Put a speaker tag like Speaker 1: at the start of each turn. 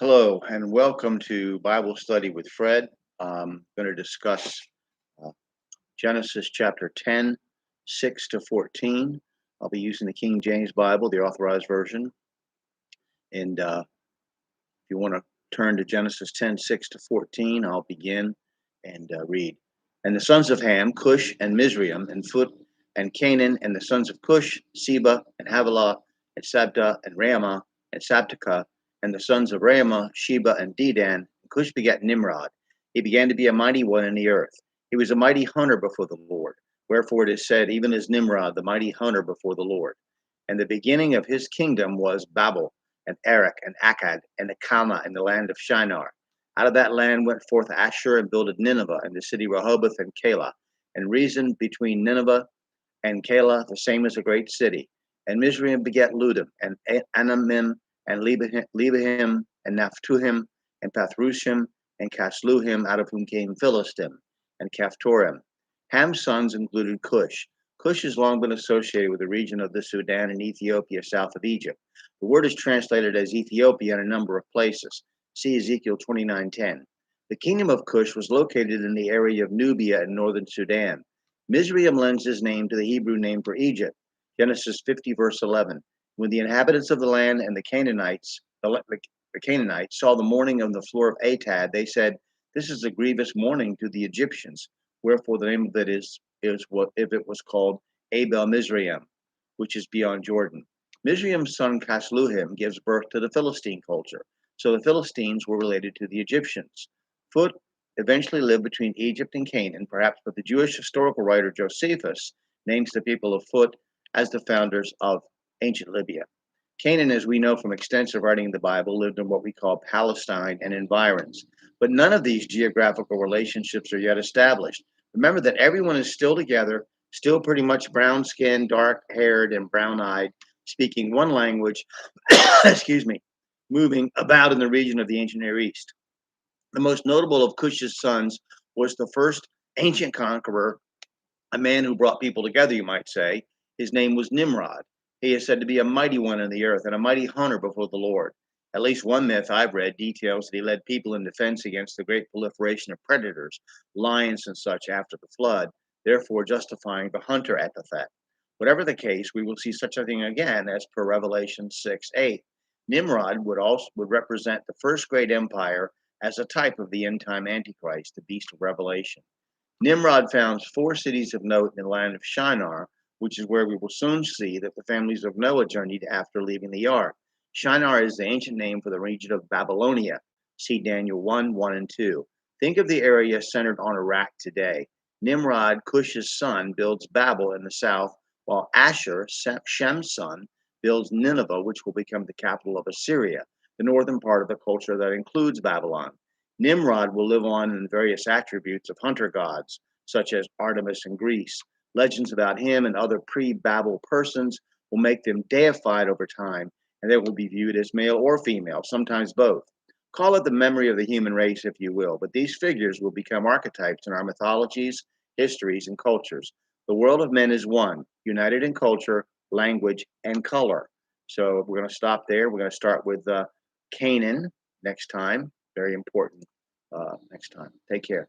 Speaker 1: Hello, and welcome to Bible Study with Fred. I'm going to discuss uh, Genesis chapter 10, 6 to 14. I'll be using the King James Bible, the authorized version. And if you want to turn to Genesis 10, 6 to 14, I'll begin and read. And the sons of Ham, Cush and Mizraim, and Phut and Canaan, and the sons of Cush, Seba and Havilah, and Sabta and Raamah, and Sabteka, and the sons of Raamah, Sheba and Dedan. Cush begat Nimrod. He began to be a mighty one in the earth. He was a mighty hunter before the Lord. Wherefore it is said, even as Nimrod, the mighty hunter before the Lord. And the beginning of his kingdom was Babel, and Erech, and Akkad, and Akama, in the land of Shinar. Out of that land went forth Ashur, and builded Nineveh, and the city Rehoboth, and Calah, and reasoned between Nineveh and Calah, the same as a great city. And Mizraim begat Ludim, and Anamim, and Lebahim, and Naphtuhim, and Pathrushim, and Casluhim, out of whom came Philistim, and Caphtorim. Ham's sons included Cush. Cush has long been associated with the region of the Sudan and Ethiopia south of Egypt. The word is translated as Ethiopia in a number of places. See Ezekiel 29:10. The kingdom of Cush was located in the area of Nubia in northern Sudan. Mizraim lends his name to the Hebrew name for Egypt. Genesis 50, verse 11. When the inhabitants of the land and the Canaanites saw the mourning on the floor of Atad, they said, "This is a grievous mourning to the Egyptians." Wherefore the name of it is what if it was called Abel Mizraim, which is beyond Jordan. Mizraim's son Casluhim gives birth to the Philistine culture. So the Philistines were related to the Egyptians. Phut eventually lived between Egypt and Canaan, perhaps, but the Jewish historical writer Josephus names the people of Phut as the founders of ancient Libya. Canaan, as we know from extensive writing in the Bible, lived in what we call Palestine and environs. But none of these geographical relationships are yet established. Remember that everyone is still together, still pretty much brown skinned, dark haired, and brown eyed, speaking one language, excuse me, moving about in the region of the ancient Near East. The most notable of Cush's sons was the first ancient conqueror, a man who brought people together, you might say. His name was Nimrod. He is said to be a mighty one in the earth and a mighty hunter before the Lord. At least one myth I've read details that he led people in defense against the great proliferation of predators, lions and such, after the flood, therefore justifying the hunter epithet. Whatever the case, we will see such a thing again as per Revelation 6:8. Nimrod would represent the first great empire as a type of the end time Antichrist, the beast of Revelation. Nimrod founds four cities of note in the land of Shinar, which is where we will soon see that the families of Noah journeyed after leaving the ark. Shinar is the ancient name for the region of Babylonia. See Daniel 1, 1 and 2. Think of the area centered on Iraq today. Nimrod, Cush's son, builds Babel in the south, while Ashur, Shem's son, builds Nineveh, which will become the capital of Assyria, the northern part of the culture that includes Babylon. Nimrod will live on in various attributes of hunter gods, such as Artemis in Greece. Legends about him and other pre-Babel persons will make them deified over time, and they will be viewed as male or female, sometimes both. Call it the memory of the human race, if you will, but these figures will become archetypes in our mythologies, histories, and cultures. The world of men is one, united in culture, language, and color. So we're going to stop there. We're going to start with Canaan next time. Very important next time. Take care.